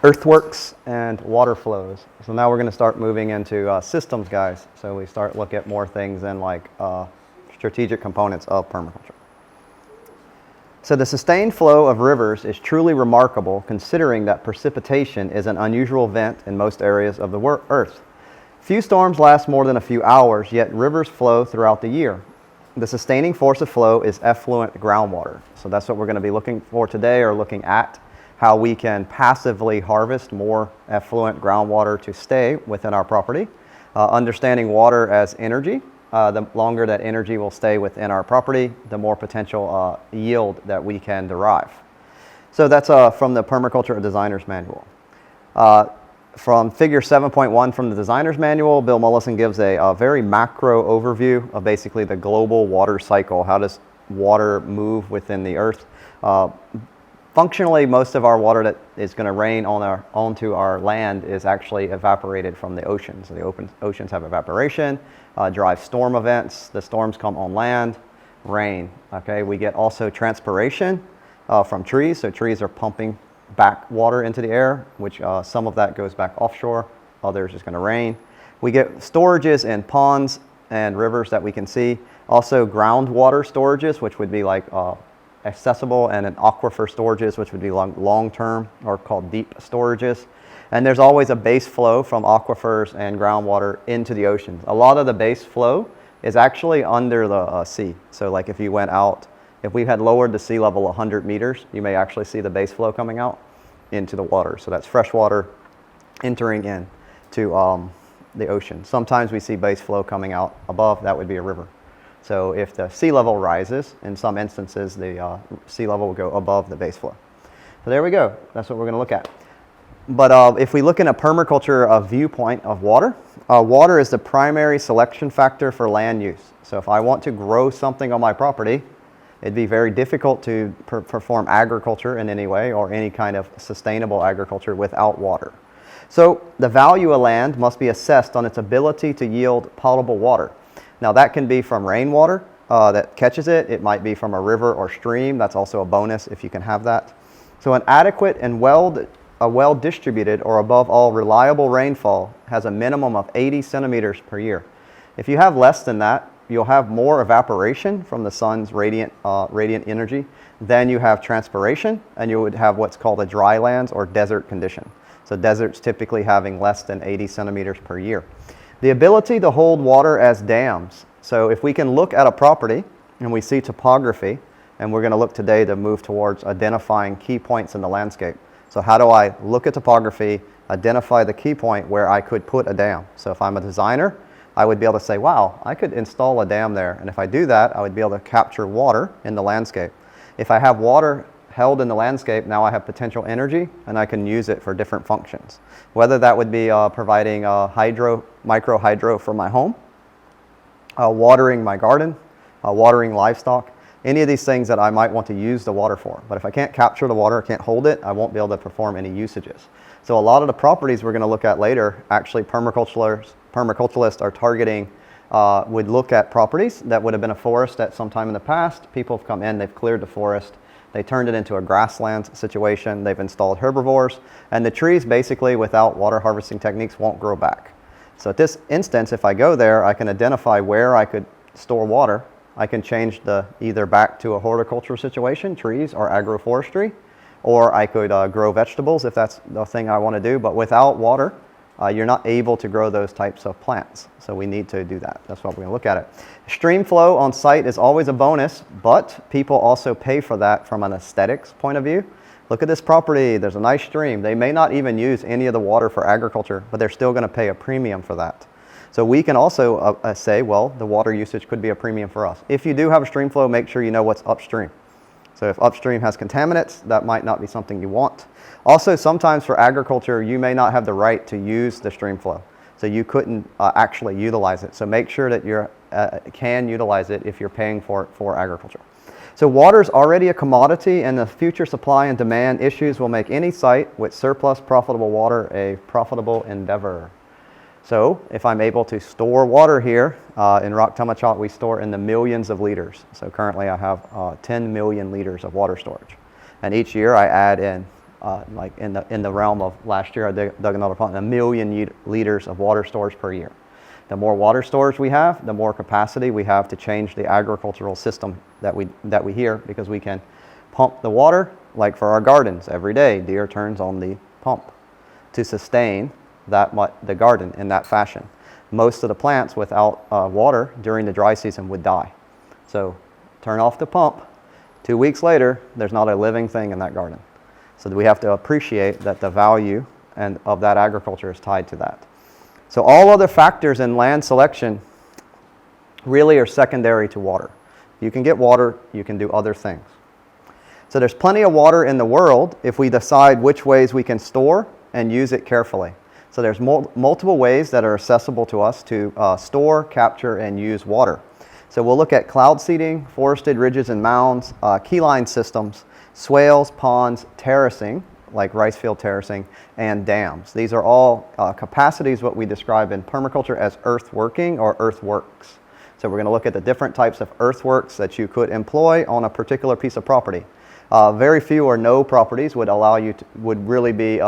Earthworks and waterflows. So now we're going to start moving into systems, guys. So we start look at more things in like strategic components of permaculture. So the sustained flow of rivers is truly remarkable considering that precipitation is an unusual event in most areas of the Earth. Few storms last more than a few hours, yet rivers flow throughout the year. The sustaining force of flow is effluent groundwater. So that's what we're going to be looking for today, or looking at how we can passively harvest more effluent groundwater to stay within our property. Understanding water as energy. The longer that energy will stay within our property, the more potential yield that we can derive. So that's from the Permaculture Designer's Manual. From figure 7.1 from the Designer's Manual, Bill Mollison gives a very macro overview of basically the global water cycle. How does water move within the earth? Functionally, most of our water that is going to rain onto our land is actually evaporated from the oceans. So the oceans have evaporation, drive storm events. The storms come on land, rain. Okay, we get also transpiration from trees. So trees are pumping back water into the air, which some of that goes back offshore. Others is going to rain. We get storages in ponds and rivers that we can see. Also groundwater storages, which would be like accessible, and an aquifer storages, which would be long-term or called deep storages. And there's always a base flow from aquifers and groundwater into the oceans. A lot of the base flow is actually under the sea. So like if you went out, if we had lowered the sea level 100 meters, you may actually see the base flow coming out into the water. So that's fresh water entering in to the ocean. Sometimes we see base flow coming out above. That would be a river. So if the sea level rises, in some instances, the sea level will go above the base flow. So there we go. That's what we're going to look at. But if we look in a permaculture viewpoint of water, water is the primary selection factor for land use. So if I want to grow something on my property, it'd be very difficult to perform agriculture in any way, or any kind of sustainable agriculture, without water. So the value of land must be assessed on its ability to yield potable water. Now that can be from rainwater that catches it. It might be from a river or stream. That's also a bonus if you can have that. So an adequate and well distributed, or above all reliable rainfall has a minimum of 80 centimeters per year. If you have less than that, you'll have more evaporation from the sun's radiant energy than you have transpiration, and you would have what's called a dry lands or desert condition. So deserts typically having less than 80 centimeters per year. The ability to hold water as dams. So if we can look at a property and we see topography, and we're going to look today to move towards identifying key points in the landscape. So how do I look at topography, identify the key point where I could put a dam? So if I'm a designer, I would be able to say, wow, I could install a dam there. And if I do that, I would be able to capture water in the landscape. If I have water held in the landscape, now I have potential energy, and I can use it for different functions. Whether that would be providing micro hydro for my home, watering my garden, watering livestock, any of these things that I might want to use the water for. But if I can't capture the water, can't hold it, I won't be able to perform any usages. So a lot of the properties we're going to look at later, actually permaculturalists are targeting, would look at properties that would have been a forest at some time in the past. People have come in, they've cleared the forest, they turned it into a grassland situation, they've installed herbivores, and the trees basically without water harvesting techniques won't grow back. So at this instance, if I go there, I can identify where I could store water. I can change either back to a horticultural situation, trees or agroforestry, or I could grow vegetables if that's the thing I want to do. But without water, you're not able to grow those types of plants. So we need to do that. That's why we're going to look at it. Stream flow on site is always a bonus, but people also pay for that from an aesthetics point of view. Look at this property, there's a nice stream. They may not even use any of the water for agriculture, but they're still going to pay a premium for that. So we can also say, well, the water usage could be a premium for us. If you do have a stream flow, make sure you know what's upstream. So if upstream has contaminants, that might not be something you want. Also, sometimes for agriculture, you may not have the right to use the stream flow. So you couldn't actually utilize it. So make sure that you can utilize it if you're paying for it for agriculture. So water is already a commodity, and the future supply and demand issues will make any site with surplus profitable water a profitable endeavor. So if I'm able to store water here, in Raktamachat we store in the millions of liters. So currently I have 10 million liters of water storage. And each year I add in like in the realm of last year, I dug another pond, 1 million liters of water storage per year. The more water storage we have, the more capacity we have to change the agricultural system that we hear, because we can pump the water, like for our gardens every day, Deere turns on the pump to sustain the garden in that fashion. Most of the plants without water during the dry season would die. So turn off the pump, 2 weeks later, there's not a living thing in that garden. So we have to appreciate that the value of that agriculture is tied to that. So all other factors in land selection really are secondary to water. You can get water, you can do other things. So there's plenty of water in the world if we decide which ways we can store and use it carefully. So there's multiple ways that are accessible to us to store, capture, and use water. So we'll look at cloud seeding, forested ridges and mounds, keyline systems, swales, ponds, terracing, like rice field terracing, and dams. These are all capacities, what we describe in permaculture as earthworking or earthworks. So we're going to look at the different types of earthworks that you could employ on a particular piece of property. Very few or no properties would allow you to, would really be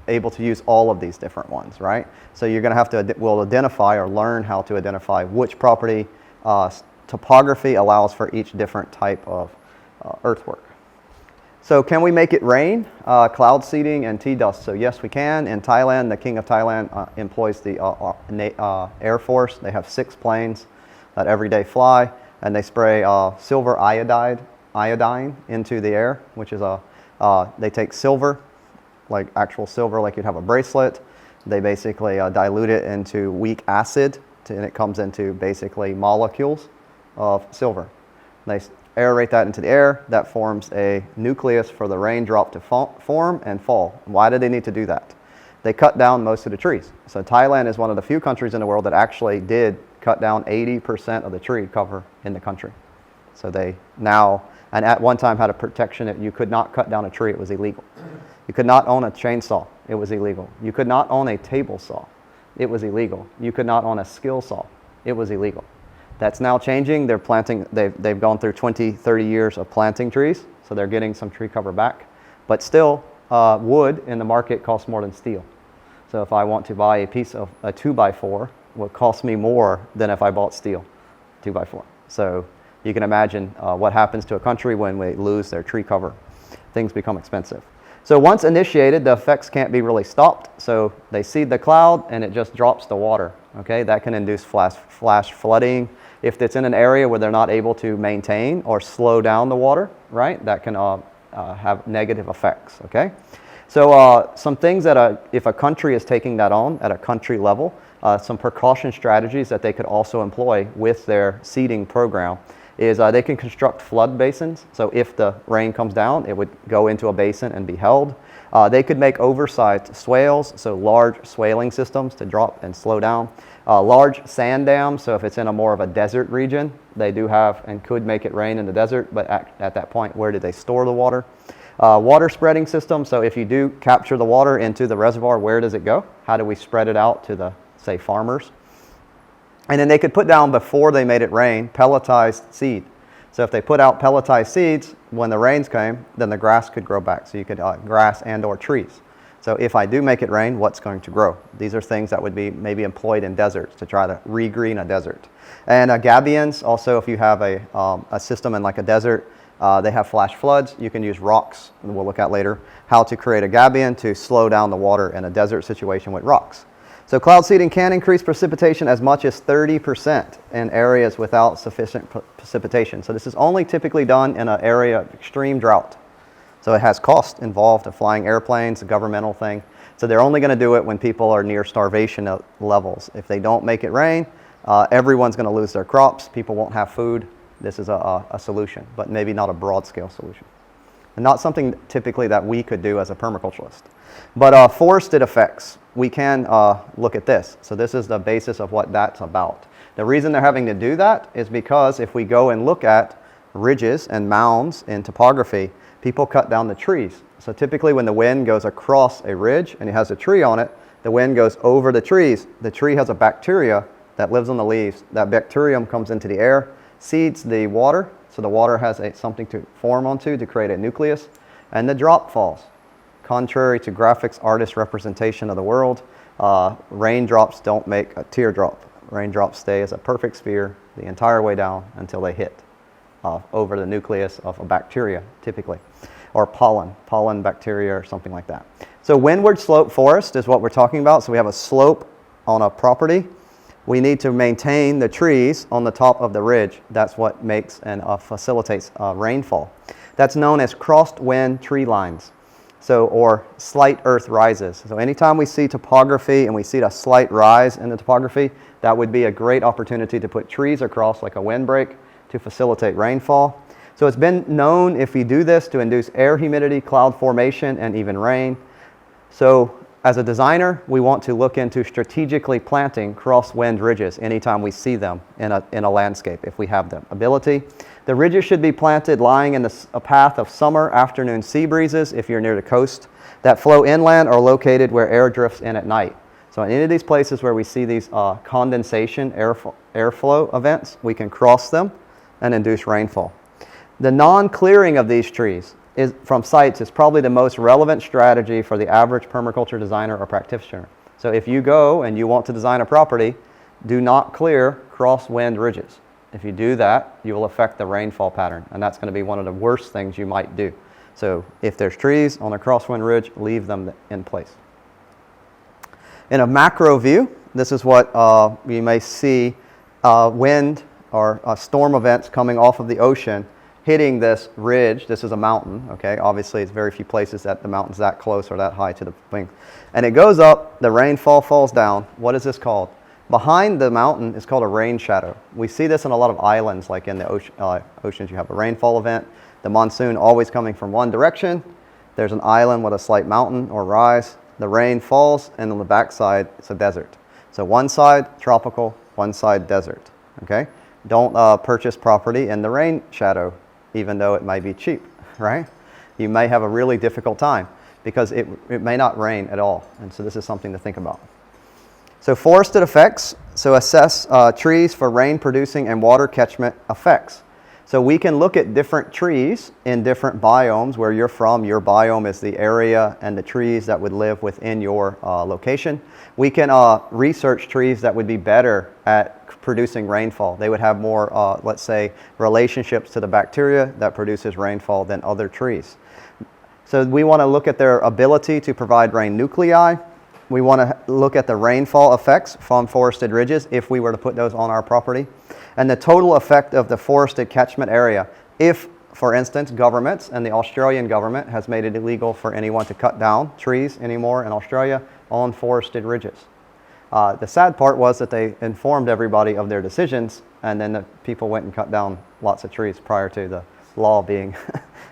able to use all of these different ones, right? So you're going to have to, will identify or learn how to identify which property topography allows for each different type of earthwork. So can we make it rain? Cloud seeding and tea dust. So yes, we can. In Thailand, the king of Thailand employs the Air Force. They have 6 planes that every day fly, and they spray silver iodine into the air, which is they take silver, like actual silver, like you'd have a bracelet. They basically dilute it into weak acid, and it comes into basically molecules of silver. They aerate that into the air. That forms a nucleus for the raindrop to form and fall. Why do they need to do that? They cut down most of the trees. So Thailand is one of the few countries in the world that actually did cut down 80% of the tree cover in the country. So they now, and at one time had a protection that you could not cut down a tree, it was illegal. You could not own a chainsaw, it was illegal. You could not own a table saw, it was illegal. You could not own a skill saw, it was illegal. That's now changing. They're planting, they've gone through 20, 30 years of planting trees, so they're getting some tree cover back. But still, wood in the market costs more than steel. So if I want to buy a piece of a 2x4, will cost me more than if I bought steel, 2x4. So you can imagine what happens to a country when we lose their tree cover. Things become expensive. So once initiated, the effects can't be really stopped. So they seed the cloud and it just drops the water. Okay, that can induce flash flooding. If it's in an area where they're not able to maintain or slow down the water, right, that can have negative effects. Okay, so some things that if a country is taking that on at a country level, some precaution strategies that they could also employ with their seeding program is they can construct flood basins. So if the rain comes down, it would go into a basin and be held. They could make oversized swales, so large swaling systems to drop and slow down. Large sand dams, so if it's in a more of a desert region, they do have and could make it rain in the desert, but at that point, where do they store the water? Water spreading system, so if you do capture the water into the reservoir, where does it go? How do we spread it out to the, say, farmers? And then they could put down, before they made it rain, pelletized seed. So if they put out pelletized seeds, when the rains came, then the grass could grow back. So you could grass and or trees. So if I do make it rain, what's going to grow? These are things that would be maybe employed in deserts to try to regreen a desert. And gabions, also if you have a system in like a desert, they have flash floods. You can use rocks, and we'll look at later, how to create a gabion to slow down the water in a desert situation with rocks. So cloud seeding can increase precipitation as much as 30% in areas without sufficient precipitation. So this is only typically done in an area of extreme drought. So it has cost involved of flying airplanes, a governmental thing. So they're only going to do it when people are near starvation levels. If they don't make it rain, everyone's going to lose their crops. People won't have food. This is a solution, but maybe not a broad scale solution. And not something typically that we could do as a permaculturalist. But forested effects, we can look at this. So this is the basis of what that's about. The reason they're having to do that is because if we go and look at ridges and mounds in topography, people cut down the trees. So typically when the wind goes across a ridge and it has a tree on it, the wind goes over the trees. The tree has a bacteria that lives on the leaves. That bacterium comes into the air, seeds the water, so the water has something to form onto to create a nucleus, and the drop falls. Contrary to graphics artist representation of the world, raindrops don't make a teardrop. Raindrops stay as a perfect sphere the entire way down until they hit over the nucleus of a bacteria, typically, or pollen bacteria or something like that. So windward slope forest is what we're talking about. So we have a slope on a property. We need to maintain the trees on the top of the ridge. That's what makes and facilitates rainfall. That's known as crossed wind tree lines. So, or slight earth rises. So anytime we see topography and we see a slight rise in the topography, that would be a great opportunity to put trees across like a windbreak to facilitate rainfall. So it's been known if you do this to induce air humidity, cloud formation, and even rain. So as a designer, we want to look into strategically planting crosswind ridges anytime we see them in a landscape, if we have the ability. The ridges should be planted lying in a path of summer afternoon sea breezes if you're near the coast that flow inland or located where air drifts in at night. So in any of these places where we see these condensation airflow events, we can cross them and induce rainfall. The non-clearing of these trees from sites is probably the most relevant strategy for the average permaculture designer or practitioner. So if you go and you want to design a property, do not clear crosswind ridges. If you do that, you will affect the rainfall pattern, and that's going to be one of the worst things you might do. So if there's trees on a crosswind ridge, leave them in place. In a macro view, this is what you may see wind or storm events coming off of the ocean hitting this ridge. This is a mountain, okay? Obviously, it's very few places that the mountain's that close or that high to the wing. And it goes up, the rainfall falls down. What is this called? Behind the mountain is called a rain shadow. We see this in a lot of islands, like in the oceans. You have a rainfall event, the monsoon always coming from one direction. There's an island with a slight mountain or rise. The rain falls, and on the backside, it's a desert. So one side, tropical, one side, desert, okay? Don't purchase property in the rain shadow, even though it might be cheap, right? You may have a really difficult time because it may not rain at all. And so this is something to think about. So forested effects, so assess trees for rain producing and water catchment effects. So we can look at different trees in different biomes where you're from. Your biome is the area and the trees that would live within your location. We can research trees that would be better at producing rainfall. They would have more, let's say, relationships to the bacteria that produces rainfall than other trees. So we want to look at their ability to provide rain nuclei. We want to look at the rainfall effects from forested ridges if we were to put those on our property. And the total effect of the forested catchment area if, for instance, governments and the Australian government has made it illegal for anyone to cut down trees anymore in Australia on forested ridges. The sad part was that they informed everybody of their decisions, and then the people went and cut down lots of trees prior to the law being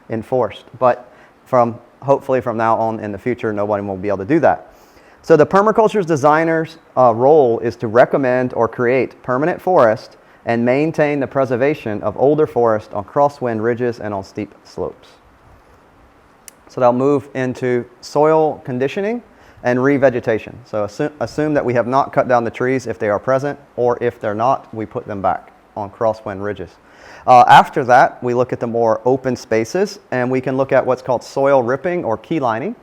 enforced. But hopefully from now on in the future, nobody will be able to do that. So the permaculture's designer's role is to recommend or create permanent forest and maintain the preservation of older forest on crosswind ridges and on steep slopes. So they'll move into soil conditioning and revegetation. So assume that we have not cut down the trees if they are present, or if they're not, we put them back on crosswind ridges. After that, we look at the more open spaces, and we can look at what's called soil ripping or keylining.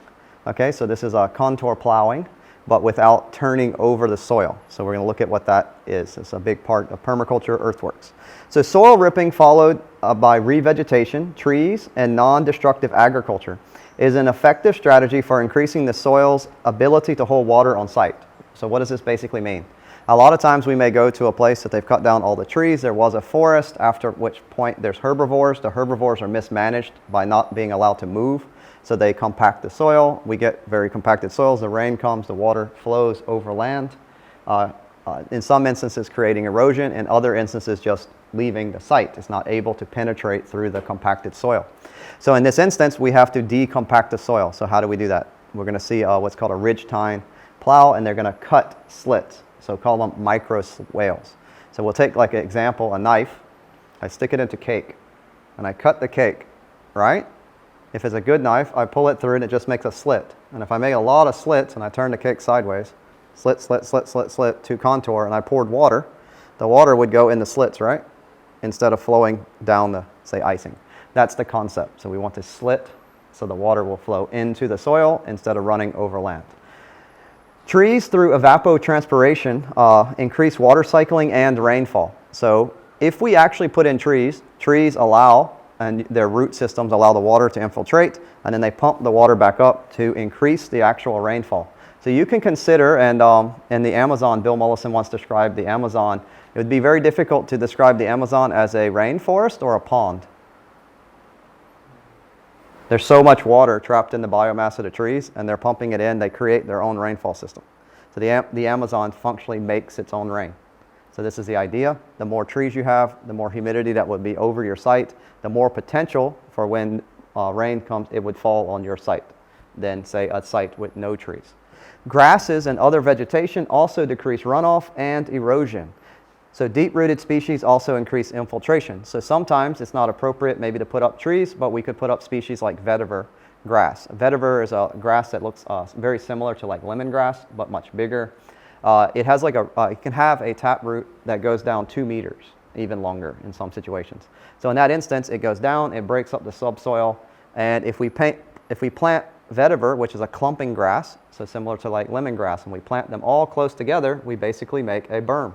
Okay, so this is a contour plowing, but without turning over the soil. So we're going to look at what that is. It's a big part of permaculture earthworks. So soil ripping followed by revegetation, trees, and non-destructive agriculture is an effective strategy for increasing the soil's ability to hold water on site. So what does this basically mean? A lot of times we may go to a place that they've cut down all the trees. There was a forest, after which point there's herbivores. The herbivores are mismanaged by not being allowed to move. So they compact the soil. We get very compacted soils. The rain comes, the water flows over land. In some instances creating erosion, in other instances just leaving the site. It's not able to penetrate through the compacted soil. So in this instance, we have to decompact the soil. So how do we do that? We're going to see what's called a ridge tine plow, and they're going to cut slits. So call them micro swales. So we'll take, like an example, a knife. I stick it into cake, and I cut the cake, right? If it's a good knife, I pull it through and it just makes a slit. And if I make a lot of slits and I turn the cake sideways, slit, slit, slit, slit, slit to contour, and I poured water, the water would go in the slits, right? Instead of flowing down the, say, icing. That's the concept. So we want to slit, So the water will flow into the soil instead of running over land. Trees, through evapotranspiration, increase water cycling and rainfall. So if we actually put in trees, trees allow, and their root systems allow the water to infiltrate, and then they pump the water back up to increase the actual rainfall. So you can consider, and in the Amazon, Bill Mollison once described the Amazon, it would be very difficult to describe the Amazon as a rainforest or a pond. There's so much water trapped in the biomass of the trees, and they're pumping it in, they create their own rainfall system. So the Amazon functionally makes its own rain. So this is the idea. The more trees you have, the more humidity that would be over your site, the more potential for when rain comes, it would fall on your site than, say, a site with no trees. Grasses and other vegetation also decrease runoff and erosion. So deep-rooted species also increase infiltration. So sometimes it's not appropriate maybe to put up trees, but we could put up species like vetiver grass. Vetiver is a grass that looks very similar to like lemongrass, but much bigger. It has like it can have a taproot that goes down 2 meters, even longer in some situations. So in that instance, it goes down, it breaks up the subsoil, and if we plant vetiver, which is a clumping grass, so similar to like lemongrass, and we plant them all close together, we basically make a berm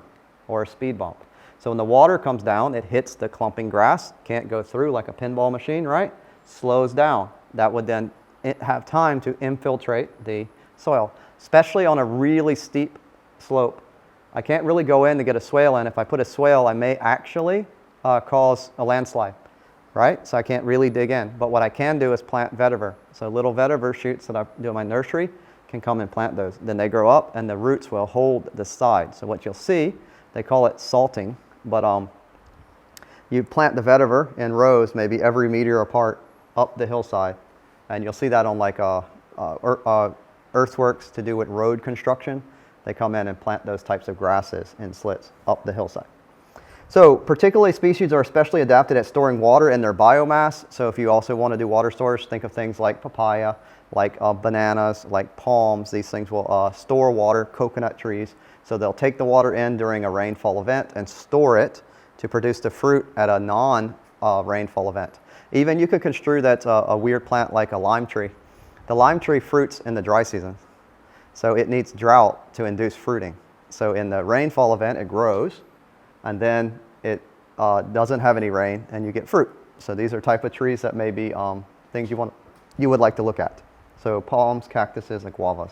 or a speed bump. So when the water comes down, it hits the clumping grass, can't go through like a pinball machine, right? Slows down. That would then have time to infiltrate the soil, especially on a really steep slope. I can't really go in to get a swale in. If I put a swale, I may actually cause a landslide, right? So I can't really dig in. But what I can do is plant vetiver. So little vetiver shoots that I do in my nursery can come and plant those. Then they grow up and the roots will hold the side. So what you'll see, they call it salting, but you plant the vetiver in rows, maybe every meter apart up the hillside. And you'll see that on like Earthworks to do with road construction. They come in and plant those types of grasses in slits up the hillside. So particularly species are especially adapted at storing water in their biomass. So if you also want to do water storage, think of things like papaya, like bananas, like palms. These things will store water, coconut trees. So they'll take the water in during a rainfall event and store it to produce the fruit at a non-rainfall event. Even you could construe that a weird plant like a lime tree. The lime tree fruits in the dry season. So it needs drought to induce fruiting. So in the rainfall event, it grows, and then it doesn't have any rain, and you get fruit. So these are type of trees that may be things you would like to look at. So palms, cactuses, and guavas.